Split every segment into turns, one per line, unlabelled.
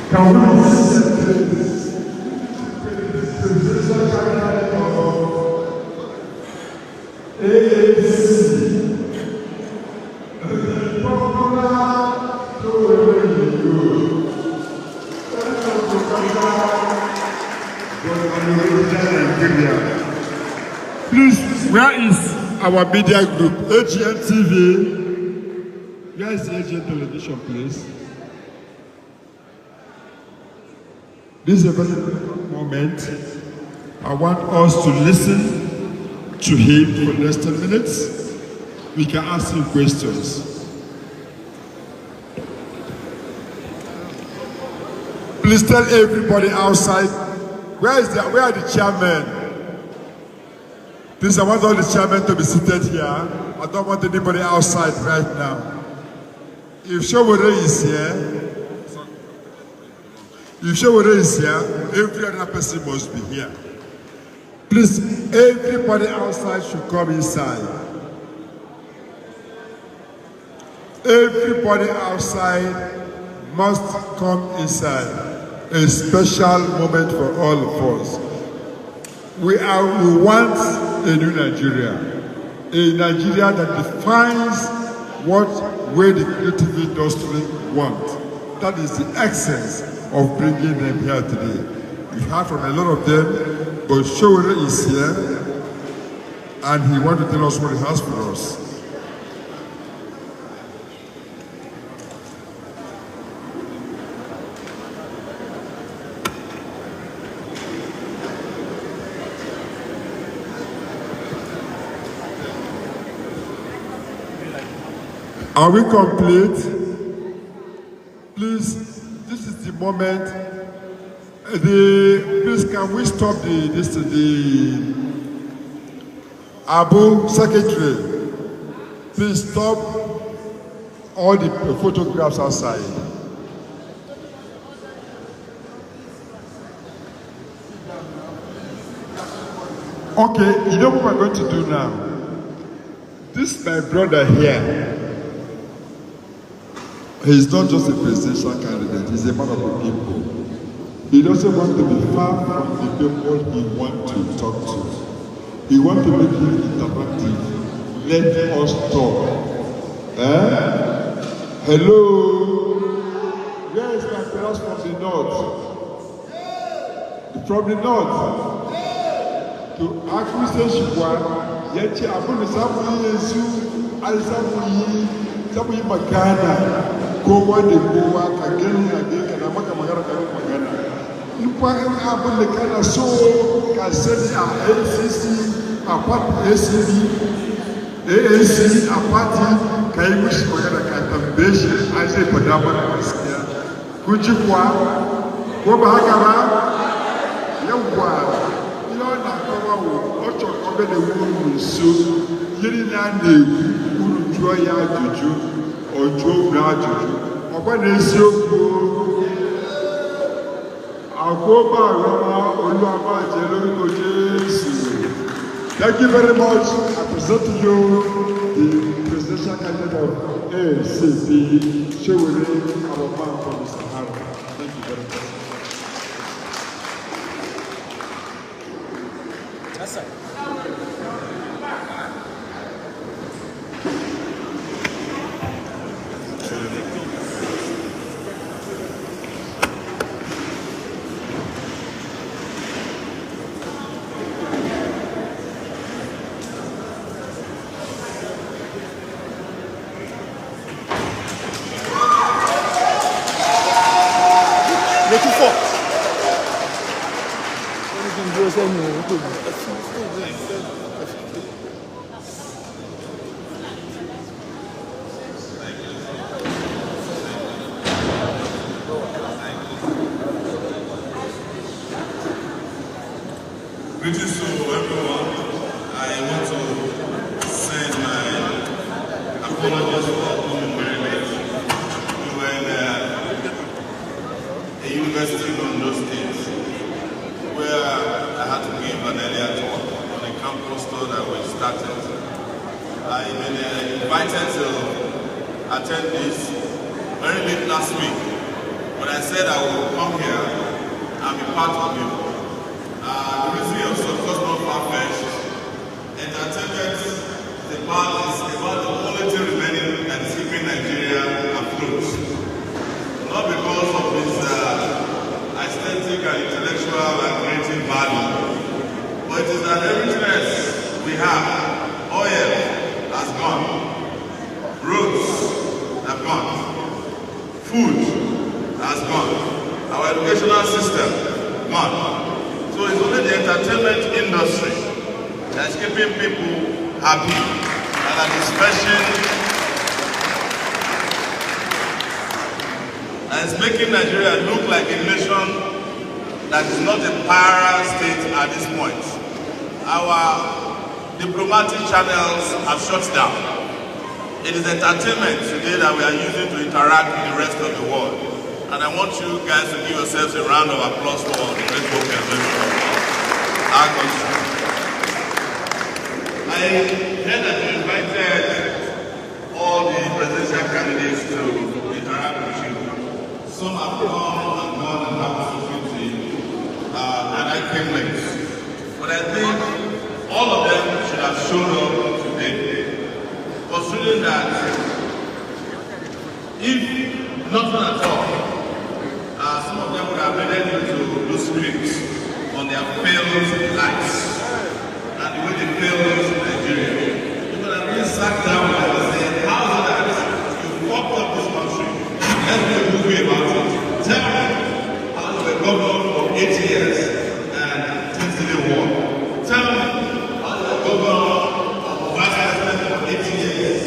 Can we listen to the candidate of AAC? Please, where is our media group? AGN TV. Where is the AGN television, please? This is a very important moment. I want us to listen to him for the next 10 minutes. We can ask him questions. Please tell everybody outside, where are the chairmen? Please, I want all the chairmen to be seated here. I don't want anybody outside right now. If Sowore is here, every other person must be here. Please, everybody outside should come inside. Everybody outside must come inside. A special moment for all of us. We want a new Nigeria. A Nigeria that defines what way the creative industry wants. That is the essence of bringing them here today. We've heard from a lot of them, but Sowore is here, and he wants to tell us what he has for us. Are we complete? Please, this is the moment. Please, can we stop the Abu Secretary? Please stop all the photographs outside. Okay, you know what we're going to do now? This is my brother here. He's not just a presidential candidate, he's a man of the people. He doesn't want to be far from the people he wants to talk to. He wants to make it interactive. Let us talk. Hello? Where is my parents from the north? From the north? To acquisition one, yet you have put some years, I some Magana. Kowa da kowa ka gani a ka na maka magana ka yi magana in kwanan abin da kana so ka sani a ACC a party ACD AAC a party ka yi mishi magana ka tambaye shi an zai fada mana gaskiya kun ji kuwa ko ba haka ba yawwa ina na kawo ọchọ ọbẹ da wuru nso yiri na na-egwu uru jụọ ya ajụjụ ojo ajụjụ ọkwa na-esiokwu akwụba arụma oluama jere Jesu. Thank you very much. I present to you the presidential candidate of ACP, Sowore, our man from the Sahara. Thank you very much. Yes, sir.
Greetings to everyone. I want to send my apologies for coming very late. We were in a university in Edo State where I had to give an earlier talk on the campus tour that we started. I've been invited to attend this very late last week when I said I will come here and be part of you. The reason you're so not far-fetched, entertainment is about the only thing remaining that is keeping Nigeria afloat. Not because of its aesthetic and intellectual and creative value, but it is that everything else we have. Oil has gone, roads have gone, food has gone, our educational system gone. So it's only the entertainment industry that's keeping people happy and that is it's making Nigeria look like a nation that is not a para state at this point. Our diplomatic channels have shut down. It is entertainment today that we are using to interact with the rest of the world. And I want you guys to give yourselves a round of applause for the great work you are doing for our country. I heard that you invited all the presidential candidates to interact with you. Some have come and gone and have opportunity, and I came late. But I think all of them should have shown up today, considering that if nothing at all, some of them would have needed to do scripts on their failed lives and the way they failed Nigeria. You could have really sat down and said, how is it that you fucked up this country? Let's do a movie about it. Tell me how you were governor for 8 years and things didn't work. Tell me governor of vice president for 8 years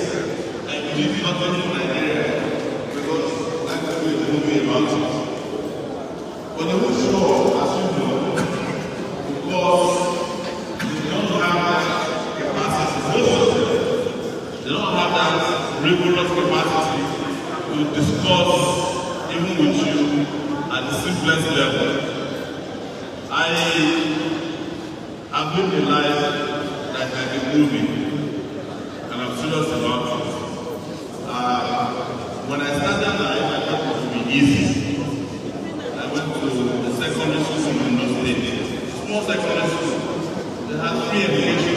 and you did nothing in Nigeria because that could be a movie about it. But they won't show up, as you know, because they don't have that capacity. Most of them, they don't have that rigorous capacity to discuss even with you at the simplest level. I have lived a life like a movie, and I'm serious about it. When I started life, I thought it would be easy. I went to the secondary school in Edo State, small secondary school. They had free education,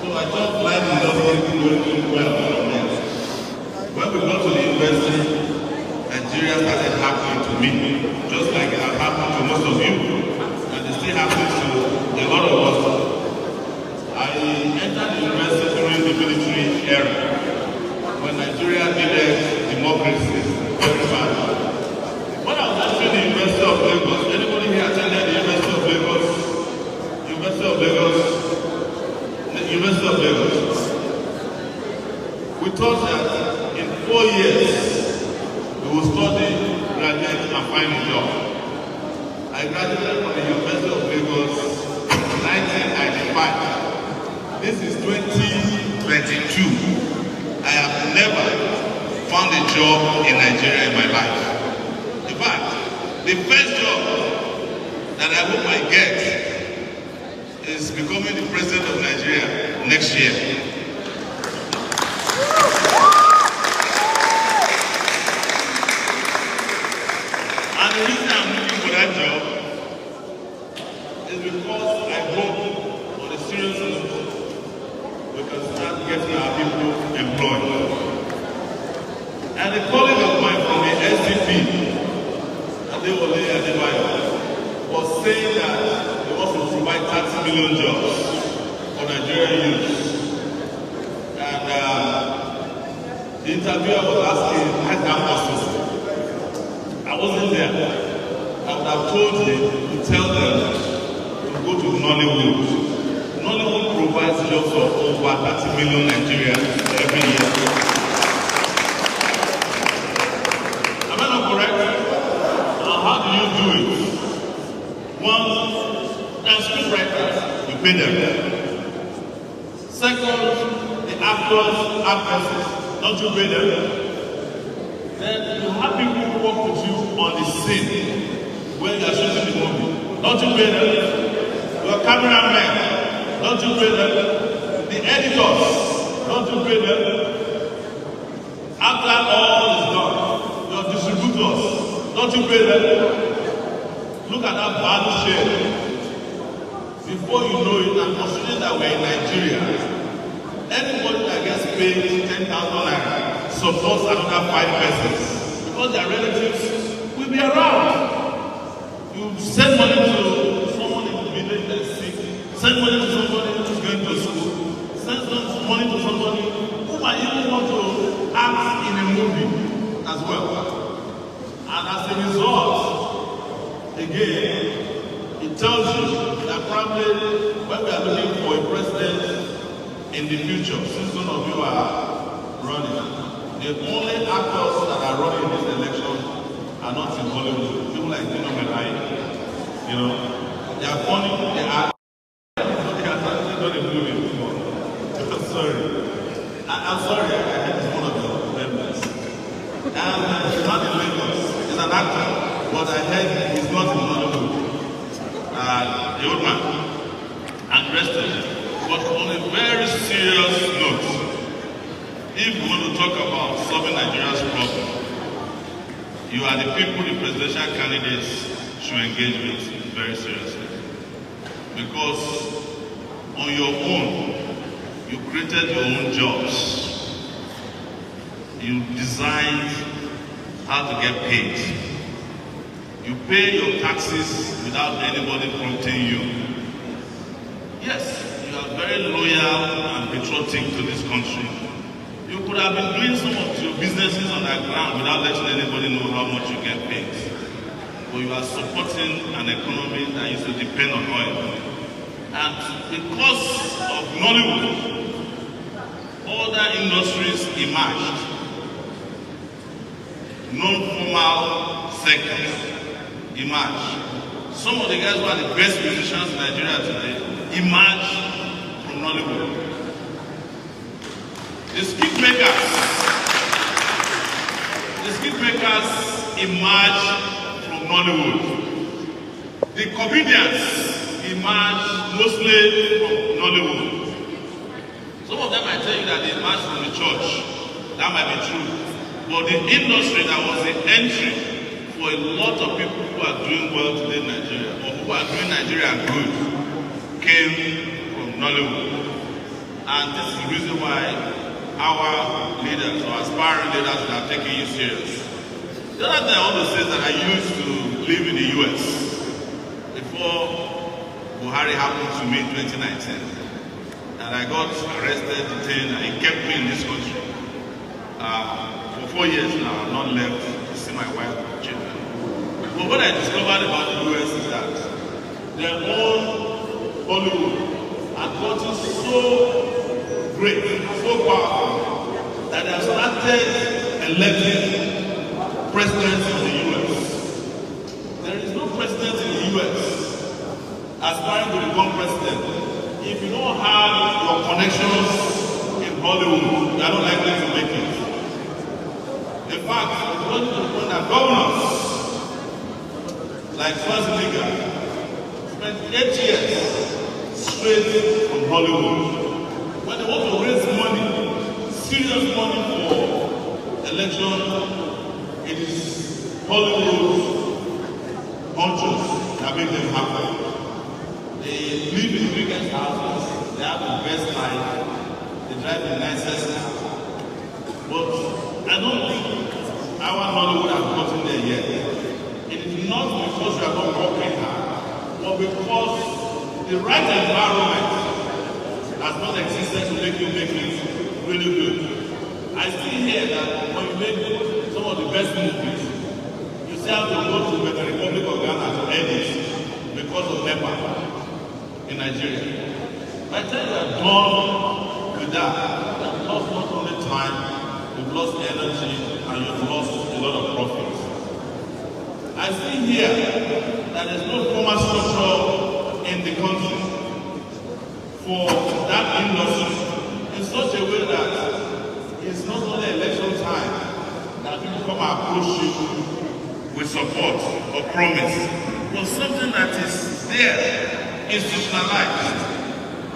so I thought life in Edo State was going well from there. When we got to the university, Nigeria started happening to me, just like it has happened to most of you, and it still happens to a lot of us. I entered the university during the military era, when Nigeria needed democracy very bad. When I was entering the University of Lagos, anybody here attended the University of Lagos? University of Lagos? The University of Lagos. We thought that in 4 years, we will study, graduate, and find a job. I graduated from the University of Lagos in 1995. This is 2022. I have never found a job in Nigeria in my life. In fact, the first job that I hope I get is becoming the president of Nigeria next year. And the reason I'm looking for that job is because I hope on a serious note we can start getting our people employed. And a colleague of mine from the SDP, was saying that they want to provide 30 million jobs for Nigerian youth. And the interviewer was asking, how is that possible? I wasn't there. I would have told him to tell them to go to Nollywood. Nollywood provides jobs for over 30 million Nigerians every year. Am I not correct? How do you do it? One, there are script writers, you pay them. Second, the actors, actresses, don't you pay them? Then you have people who work with you on the scene when you are shooting the movie. Don't you pay them? Your cameramen, don't you pay them? The editors, don't you pay them? After all is done, your distributors, Don't you pay them? Look at that value share. Before you know it, and considering that we're in Nigeria, anybody that gets paid 10,000 naira supports another 5 persons because their relatives will be around. You send money to someone in the village that's sick, send money to somebody who's going to school, send money to somebody who might even want to act in a movie as well. And as a result, again, it tells you that probably when we are looking for a president in the future, since none of you are running, the only actors that are running this election are not in Hollywood. People like Edo State, you know, they are funny, they are not a movie before. I'm sorry. I'm sorry, I had one of your members. And he's not in Lagos, he's an actor, but I heard he's not in Hollywood. The old man, and rested. But on a very serious note, if we want to talk about solving Nigeria's problem, you are the people the presidential candidates should engage with very seriously. Because on your own, you created your own jobs. You designed how to get paid. You pay your taxes without anybody prompting you. Yes, you are very loyal and patriotic to this country. You could have been doing some of your businesses on the ground without letting anybody know how much you get paid. But you are supporting an economy that used to depend on oil. And because of Nollywood, other industries emerged. Non-formal sectors emerged. Some of the guys who are the best musicians in Nigeria today emerged from Nollywood. The skit makers emerged from Nollywood. The comedians emerged mostly from Nollywood. Some of them might tell you that they emerged from the church. That might be true. But the industry that was the entry for a lot of people who are doing well today in Nigeria, or who are doing Nigeria good, came from Nollywood. And this is the reason why our leaders, or aspiring leaders, are taking you serious. The other thing I want to say is that I used to live in the US before Buhari happened to me in 2019. And I got arrested, detained, and he kept me in this country. For 4 years now, I've not left to see my wife and children. But what I discovered about the US is that their own Hollywood had gotten so great, so powerful, that they have started electing presidents in the US. There is no president in the US aspiring to become president. If you don't have your connections in Hollywood, you are not likely to make it. In fact, it's going to the point that governors like Schwarzenegger spent 8 years straight from Hollywood. When they want to raise money, serious money for election, it is Hollywood honchos that make them happen. They live in the biggest houses, they have the best life, they drive the nicest car. But I don't think our Hollywood has gotten there yet. It is not because we are not working hard, but because the right environment has not existed to make you make it really good. I still hear that when you make some of the best movies, you still have to go to the Republic of Ghana to edit because of NEPA in Nigeria. By the time you are done with that, you have lost not only time, you've lost energy, and you've lost a lot of profits. I see here that there's no formal structure in the country for that industry in such a way that it's not only election time that people come and approach you with support or promise, but something that is there, institutionalized,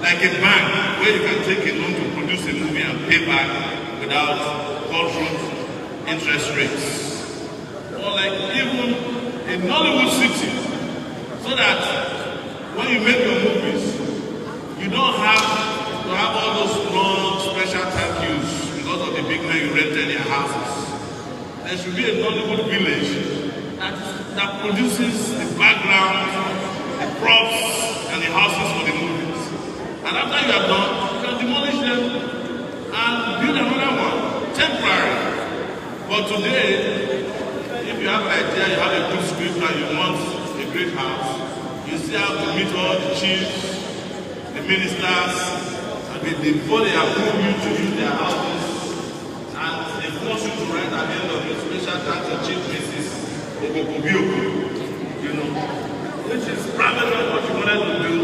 like a bank where you can take a loan to produce a movie and pay back without cutthroat interest rates. or like even a Nollywood city, so that when you make your movies, you don't have to have all those long special thank yous because of the big men you rented their houses. There should be a Nollywood village that produces the background, the props, and the houses for the movies. And after you are done, you can demolish them and build another one, temporary. But today, if you have an idea, you have a good script and you want a great house, you still have to meet all the chiefs, the ministers, and before they approve you to use their houses, and they force you to write at the end of your special tax or chief Mrs. Ogogobioko, you know, which is probably not what you wanted to do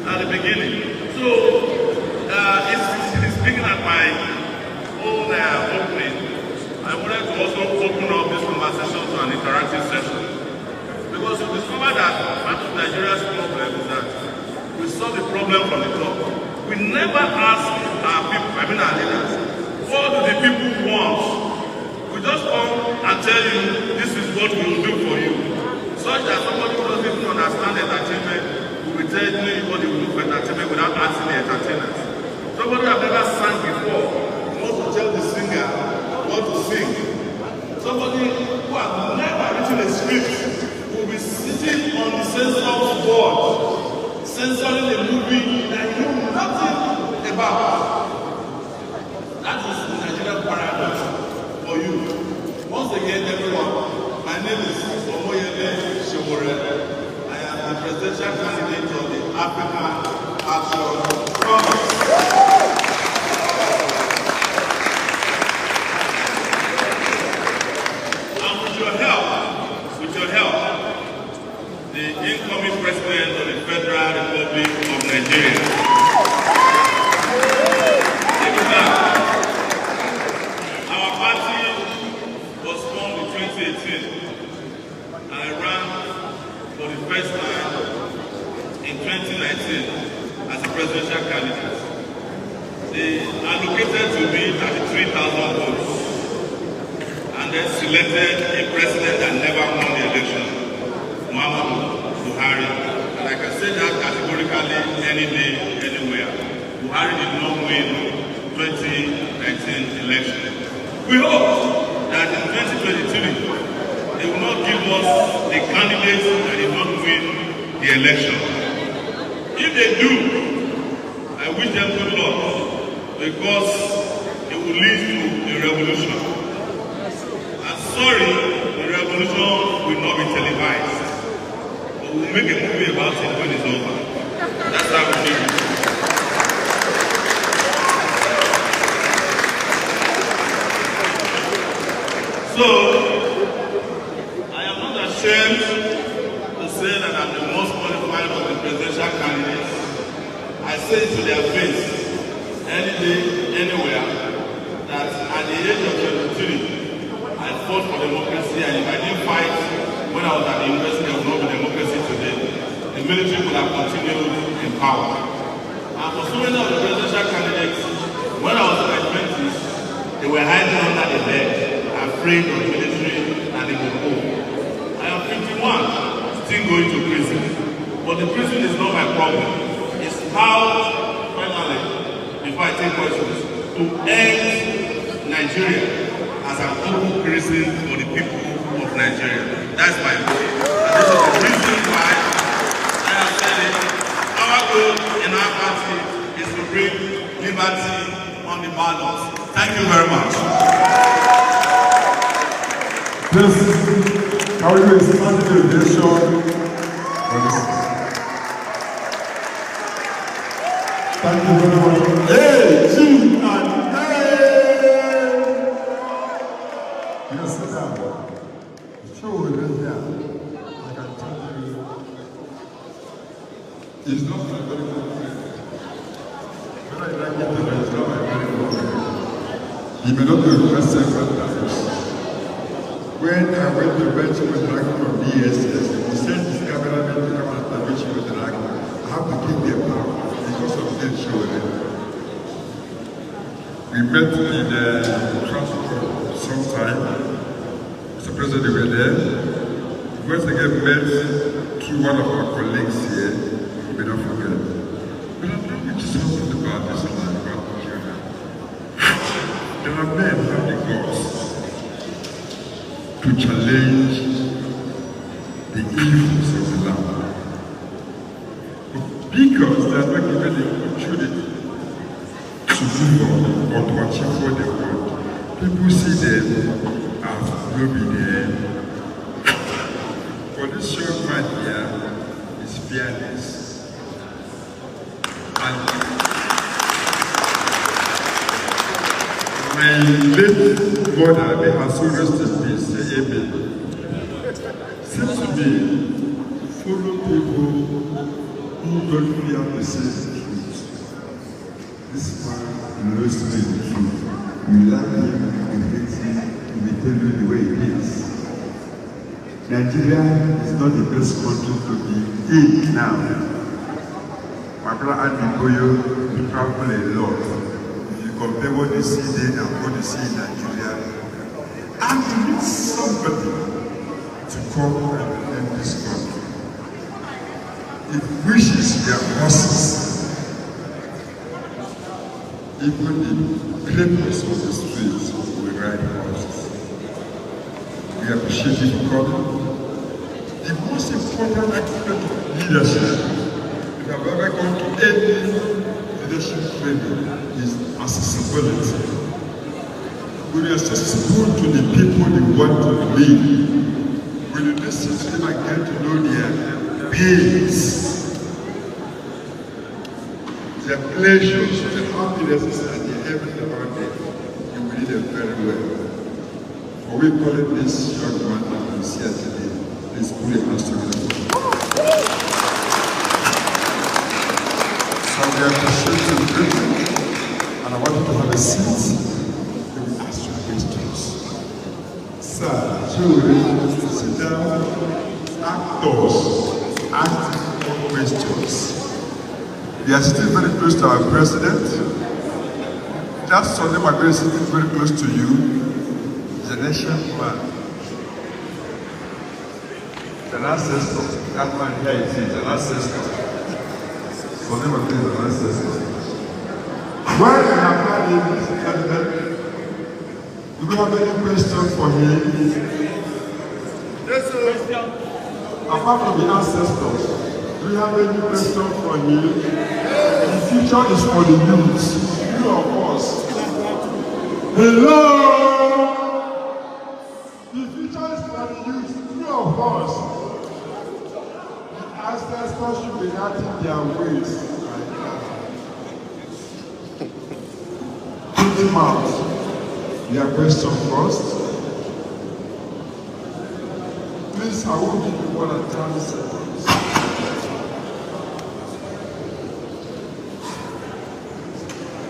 at the beginning. So, it's speaking at my own opening. I wanted to also open up this conversation to an interactive session. Because we discovered that part of Nigeria's problem is that we solve the problem from the top. We never ask our people, I mean our leaders, what do the people want? We just come and tell you, this is what we will do for you. Such that somebody who doesn't even understand entertainment will tell you what they will do for entertainment without asking the entertainers. Somebody who has never sang before wants to tell the singer what to sing. Somebody who has never written a script will be sitting on the censor's board, censoring a movie that you know nothing about. That is the Nigerian paradox for you. Once again, everyone, my name is Sowore. I am the presidential candidate of the African Action Congress. And with your help, the incoming president of the Federal Republic of Nigeria. Our party was formed in 2018, and I ran for the first time in 2019 as a presidential candidate. They allocated to me 33,000 votes and then selected a president that never won the election, Muhammadu Buhari. And I can say that categorically any day, anywhere. Buhari did not win 2019 election. We hope that in 2023, they will not give us the candidates that did not win the election. If they do, I wish them good luck, because it will lead to a revolution. I'm sorry, the revolution will not be televised. But we'll make a movie about it when it's over. That's how we do it. So, I am not ashamed to say that I'm the most qualified of the presidential candidates. I say it to their face, any day, anywhere, that at the age of 23, I fought for democracy, and if I didn't fight when I was at the university, there would not be democracy today. The military would have continued in power. And for so many of the presidential candidates, when I was in my 20s, they were hiding under the bed, afraid of the military, and they would go. I am 51, still going to prison. But the prison is not my problem. It's how, finally, before I take questions, to end Nigeria as an open prison for the people of Nigeria. That's my goal. And this is the reason why I have said it. Our goal in our party is to bring liberty on the ballot. Thank you very much.
Please, can we do a standing ovation for this? Thank you very much. Hey, G and hey! You can sit down. The show will be here. I can tell you, it's not my very good friend. When I like it, it's not my very good friend. He may not be requested several times. When I went to bench with Dragon from DSS, he sent his cameraman to come and establish with Dragon. I have to keep them out because of this show. We met in the transport sometime. It's a President, you were there. Once again, met through one of our colleagues here, we may not forget. But I'm not going to talk about this land, about Nigeria. There are men who have the guts to challenge the evils of the land. But because they are not given the opportunity to move on or to achieve what they want, people see them as maybe there. For this young man here is fearless. And my late mother, may her soul rest in peace, say amen. Said to me, follow people who don't fear the same truth. This man knows to be the truth. You like him, you hate him, he will tell you the way it is. Nigeria is not the best country to be in now. My brother Andy Boyo, we travel a lot. If you compare what you see there and what you see in Nigeria, and you need somebody to come and defend this country. It wishes their horses, even the criminals on the streets will ride horses. We appreciate you for coming. The most important aspect of leadership, if you have ever gone to any leadership training, is accessibility. When you are accessible to the people you want to lead, when you listen to them and get to know their pains, their pleasures, their happinesses, and their everything about them, you will lead them very well. For we call it this young man that is here today. Please put your hands together. So we appreciate you greatly, and I want you to have a seat. We will ask you questions. Sir, children, sit down. Actors, ask more questions. We are sitting very close to our president. That Sunday, my brother is sitting very close to you. He's an ancient man. An ancestor. That man here is an ancestor. Sunday, my brother is an ancestor. Why we have had him, do we have any questions for him? Yes, sir. Apart from the ancestors, do you have any question for him? The future is for the youth. You of us. Hello! The future is for the youth. You of us. The ancestors should be acting their ways. Put them out. Your question first. Please, I will give you more than 30 seconds.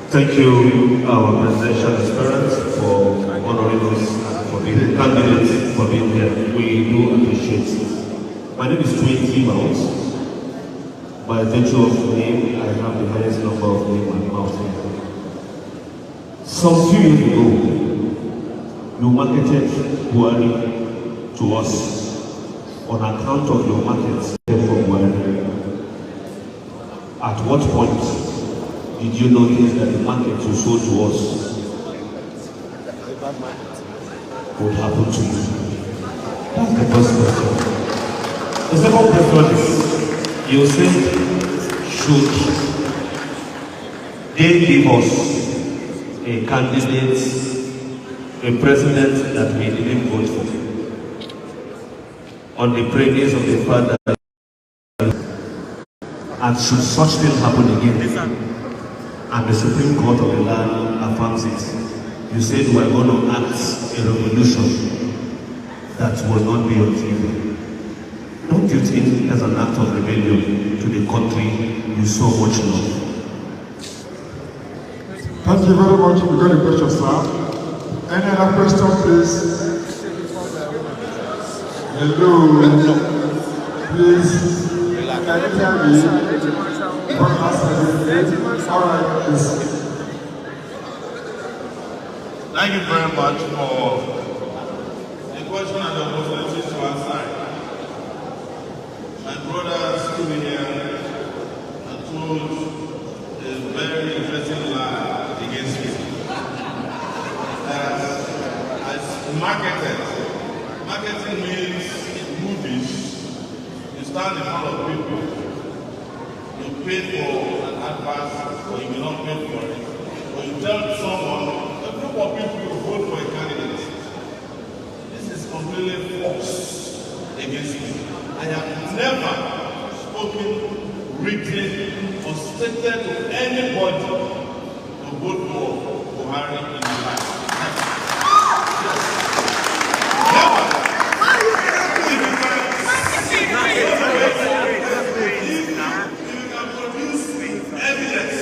Thank you, our presidential aspirants, for honoring us, for being candidates, for being here. We do appreciate it. My name is 20 Mounts. By virtue of name, I have the highest number of name on the mountain. Some few years ago, you marketed Buhari to us on account of your market for Buhari. At what point did you notice that the market you sold to us would happen to you? That's the first question. The second question is, you said, should they give us a candidate, a president that we didn't vote for, on the premise of the fact that, and should such thing happen again, and the Supreme Court of the land affirms it, you said we are going to act a revolution that will not be on TV. Don't you think as an act of rebellion to the country you so much love?
Thank you very much. We got a question, sir. Any other question, please? Hello. Please. Can you hear me? All right, please.
Thank you very much for the question and the opportunity to answer. My brother stood here and told a very interesting lie against me. That as marketing means in movies, you stand in front of people, you pay for an advert, or you will not pay for it, or you tell someone, a group of people will vote for a candidate. This is completely false against me. I have never spoken, written, or stated to anybody to vote for Buhari in my life. Never. If you can produce evidence,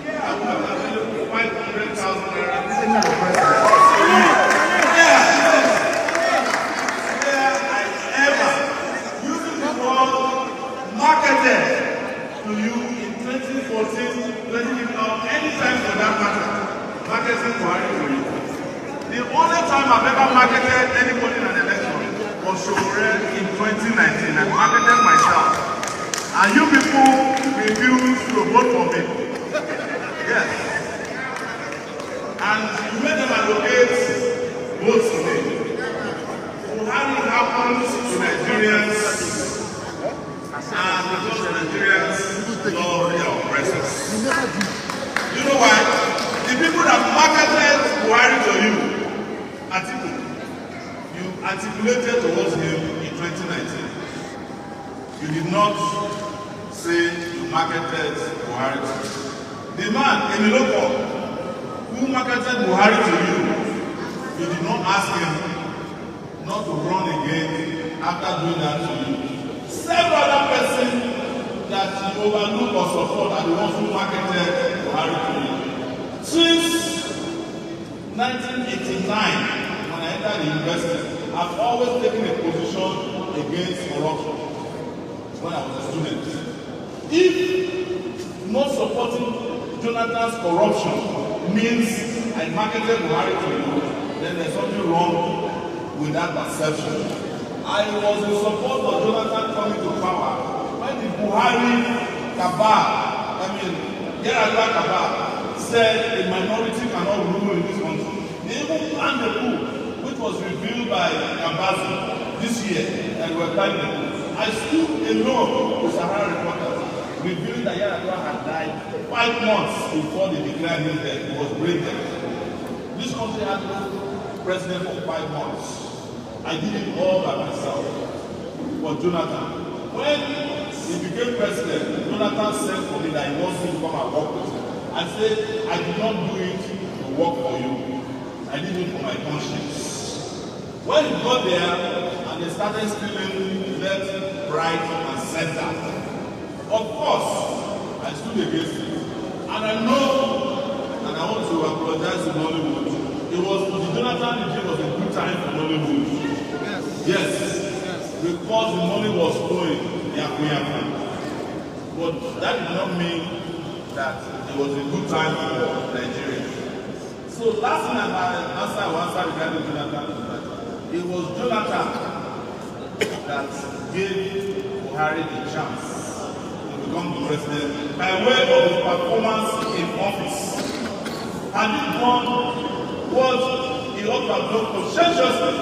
I would have given 500,000 naira. Marketed to you in 2014, 2015, or any time for that matter, marketing Buhari for you. The only time I've ever marketed anybody in an election was Sowore in 2019. I marketed myself. And you people refused to vote for me. Yes. And you made them allocate votes to me. Buhari happens to Nigerians. And because the Nigerians love their oppressors. You know why? The people that marketed Buhari to you, you articulated towards him in 2019. You did not say you marketed Buhari to you. The man, Emiloko, who marketed Buhari to you did not ask him not to run again after doing that to you. Several other persons that you overlook or support are the ones who marketed Buhari to you. Since 1989, when I entered the university, I've always taken a position against corruption when I was a student. If not supporting Jonathan's corruption means I marketed Buhari to you, then there's something wrong with that perception. I was in support of Jonathan coming to power when the Buhari cabal, Yaradua cabal, said a minority cannot rule in this country. They even planned the coup, which was revealed by Gambazi this year, and we were planning the coup. I stood alone with Sahara reporters, revealing that Yaradua had died 5 months before they declared him dead. He was brain dead. This country had no president for 5 months. I did it all by myself for Jonathan. When he became president, Jonathan said for me that he wants me to come and work with him. I said, I did not do it to work for you. I did it for my conscience. When he got there and they started stealing left, right, and center, of course, I stood against it. And I know, and I want to apologize to Nollywood. The Jonathan regime was a good time for Nollywood. Yes, because the money was flowing, but that did not mean that it was a good time for Nigeria. So last thing I answered regarding Jonathan is that it was Jonathan that gave Buhari the chance to become the president by way of his performance in office. And he done what he ought to have done conscientiously.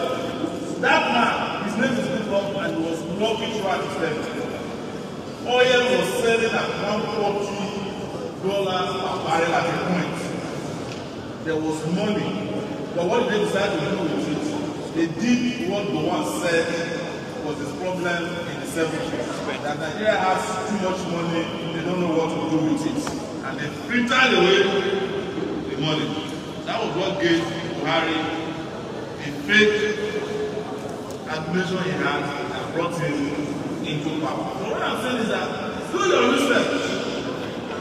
That man, his name is Goodluck, and he was blocking throughout his level. Oil was selling at $140 per barrel at a point. There was money. But what did they decide to do with it? They did what the one said was his problem in the 70s. That Nigeria has too much money, they don't know what to do with it. And they printed away the money. That was what gave Buhari the fake admission he had and brought him into power. So what I'm saying is that do your research.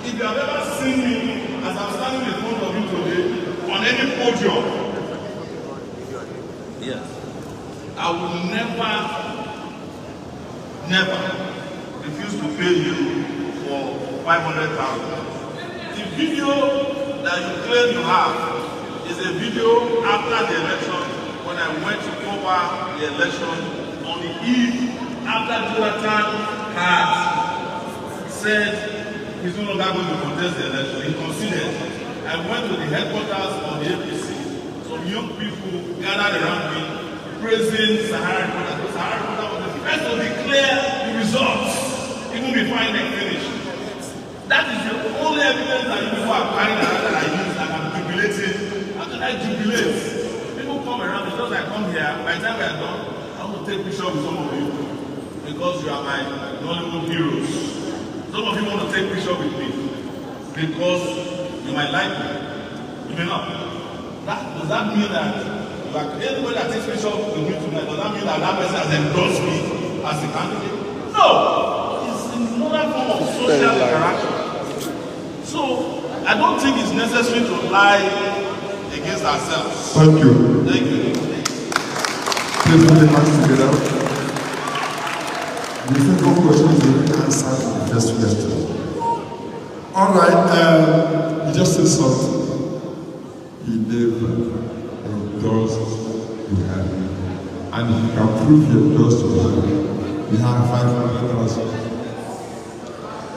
If you have ever seen me as I'm standing in front of you today on any podium, yes, I will never refuse to pay you for 500,000. The video that you claim you have is a video after the election when I went to cover the election on the eve after Jonathan had said he's no longer going to contest the election. He considered. I went to the headquarters of the APC. Some young people gathered around me praising Sahara reporter. The Sahara reporter was the first to declare the results, even before they finished. That is the only evidence that you people are carrying around that I use and I'm jubilating. How can I jubilate? People come around, it's just like come here, by the time we are done, I want to take pictures with some of you because you are my Nollywood heroes. Some of you want to take pictures with me because you might like me. You may not. Does that mean that like anybody that takes pictures with me tonight, does that mean that that person has endorsed me as a candidate? No! It's another form of social interaction. So, I don't think it's necessary to lie against ourselves.
Thank you.
Thank you.
Please put your hands together. The second question is already answered in the first question. All right, he just said something. He never endorsed Buhari. And if you can prove he endorsed Buhari, you have 500,000.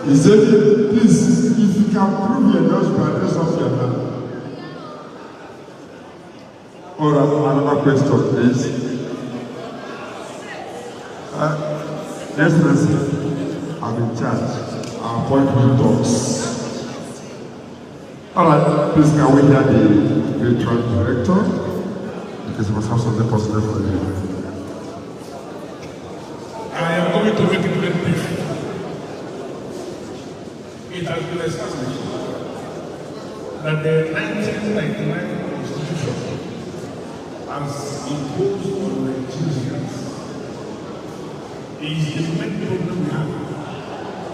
He said, please, if you can prove he endorsed Buhari, raise up your hand. All right, another question, please. Yes, I'm in charge. Our appointment talks. All right, please can we hear the patron director? Because we must have something positive for you.
I am going to make it very brief. It has been established that the 1999 Constitution has imposed on Nigerians is the main problem we have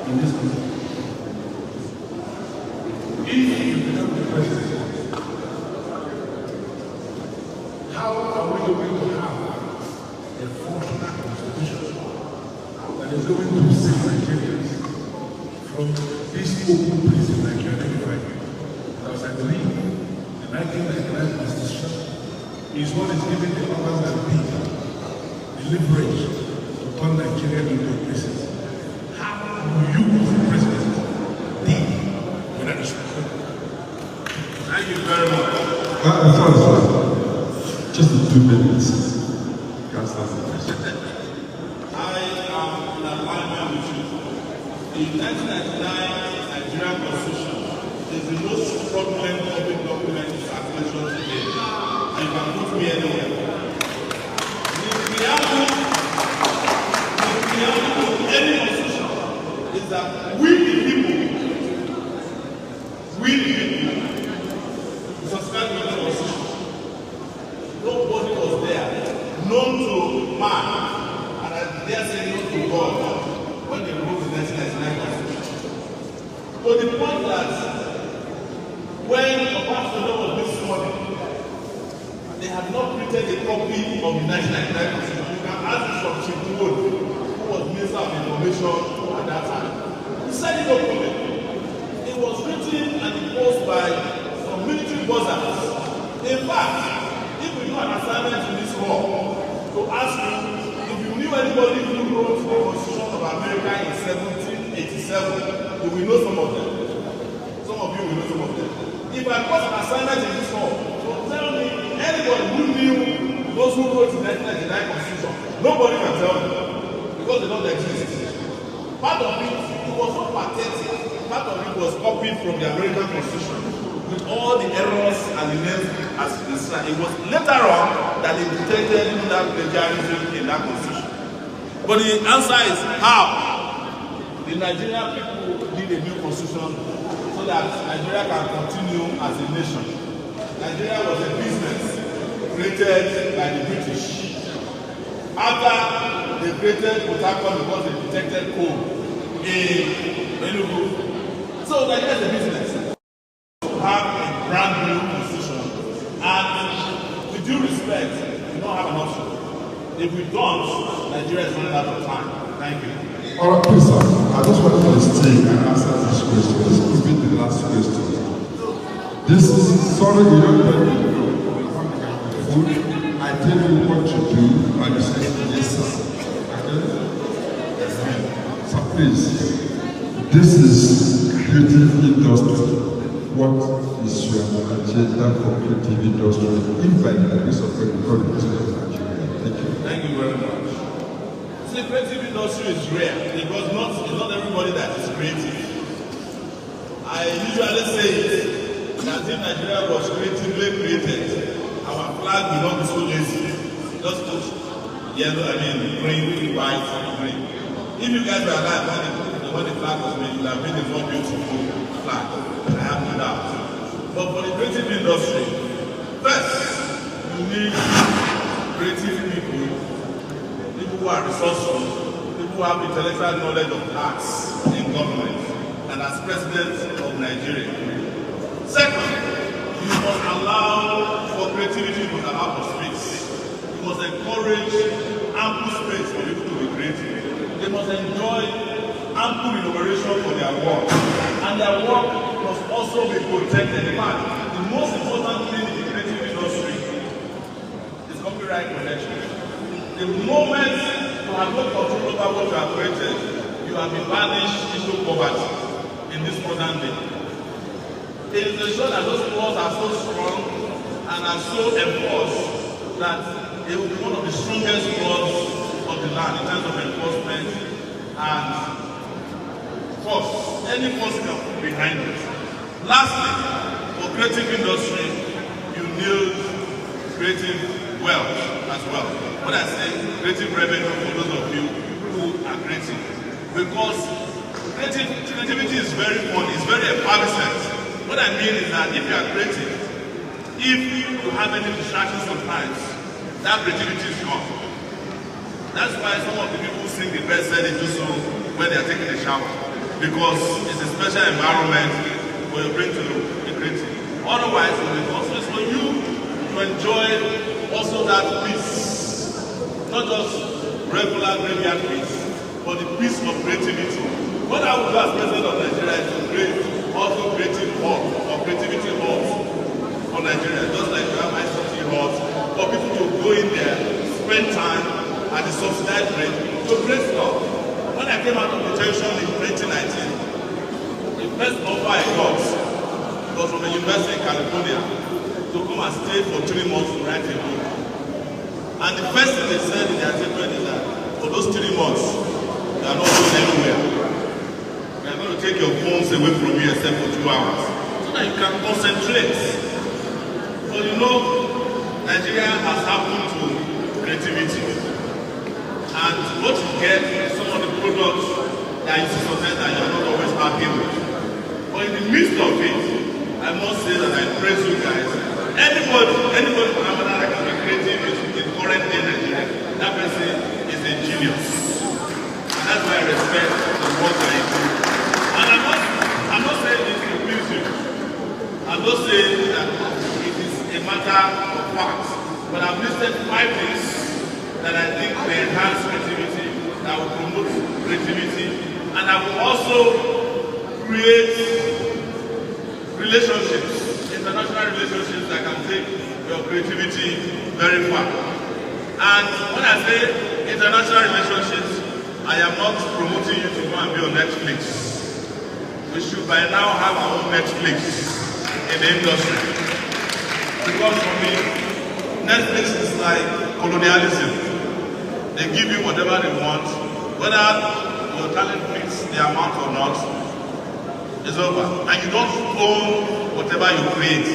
in this country. If you become the president, how are we going to have a functional constitution that is going to save Nigerians from this open prison like you identified? Because I believe the 1999 Constitution is what is giving the powers that be the leverage to turn Nigeria into a prison. How do you, as the president, deal with that issue?
Thank you very much.
Sorry. Just in 2 minutes. Can start the question.
I am in alignment with you. The 1999 Nigerian Constitution is the most fraudulent public document in circulation today. And you can put me anywhere. The reality of any constitution is that we the people, subscribe to the constitution. Nobody was there, known to man, and I dare say known to God, when they wrote the 1999 Constitution. To the point that when the pastor was this morning, they had not printed a copy of the 1999 Constitution. You can ask this from Chief Wood, who was Minister of Information at that time. He said it openly. It was written and imposed by some military buzzers. In fact, if we do an assignment in this hall to ask you if you knew anybody who wrote the Constitution of America in 1787, you will know some of them. Some of you will know some of them. If I put an assignment in this hall, so tell me anybody who knew those who wrote the 1999 Constitution, nobody can tell me because they don't exist. Part of it was not pathetic. Part of it was copied from the American Constitution with all the errors and the names as it is. It was later on that they detected that plagiarism in that Constitution. But the answer is how? The Nigerian people need a new Constitution so that Nigeria can continue as a nation. Nigeria was a business created by the British. After they created Port Harcourt because they detected coal in Enugu. So Nigeria is a business. To have a brand new constitution, and with due respect, we don't have an option. If we don't, Nigeria is running out of time. Thank you.
All right, please, sir. I just want to stay and answer this question. This could be the last question. This is sorry, you don't tell me. I tell you what to do. Please, this is creative industry. What is your agenda for creative industry? If by the grace of God, you call the president of Nigeria. Thank you.
Thank you very much. See, creative industry is rare because it's not everybody that is creative. I usually say that if Nigeria was creatively created, our flag will not be so lazy. Just put yellow, green, white, green. If you guys were alive when the flag was made, it would have been a more beautiful flag. I have no doubt. But for the creative industry, first, you need creative people who are resourceful, people who have intellectual knowledge of arts in government, and as president of Nigeria. Second, you must allow for creativity to allow for space. You must encourage ample space for people to be creative. They must enjoy ample remuneration for their work, and their work must also be protected. In fact, the most important thing in the creative industry is copyright protection. The moment you have no control over what you have created, you have been banished into poverty in this modern day. It is ensured that those laws are so strong and are so enforced that it will be one of the strongest laws of the land in terms of enforcement and force, any force behind it. Lastly, for creative industry, you need creative wealth as well. When I say creative revenue for those of you who are creative, because creativity is very fun, it's very effervescent. What I mean is that if you are creative, if you have any distractions sometimes, that creativity is gone. That's why some of the people who sing the best say they do so when they are taking a shower, because it's a special environment for your brain to be creative. Otherwise, it will be also for you to enjoy also that peace, not just regular graveyard peace, but the peace of creativity. What I would do as president of Nigeria is to create also creative hubs or creativity hubs for Nigeria, just like you have ICT hubs, for people to go in there, spend time at the subsidized rate to create stuff. When I came out of detention in 2019, the first offer I got was from a university in California to come and stay for 3 months to write a book. And the first thing they said in their statement is that for those 3 months, they are not going anywhere. They are going to take your phones away from you except for 2 hours, so that you can concentrate. So you know, Nigeria has happened to creativity. And what you get is some of the products that you see sometimes that you are not always happy with. But in the midst of it, I must say that I praise you guys. Anybody for Ramadan that can be creative in current day Nigeria, that person is a genius. And that's why I respect the work that you do. And I'm not saying this to please you. I'm not saying that it is a matter of facts. But I've listed 5 things that I think will enhance creativity, that will promote creativity, and I will also create relationships, international relationships that can take your creativity very far. And when I say international relationships, I am not promoting you to go and be on Netflix. We should by now have our own Netflix in the industry. Because for me, Netflix is like colonialism. They give you whatever they want, whether your talent fits the amount or not, it's over. And you don't own whatever you create.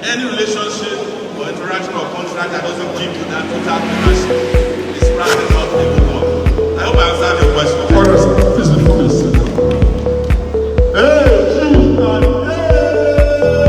Any relationship or interaction or contract that doesn't give you that total ownership is probably not a good one. I hope I answered your question.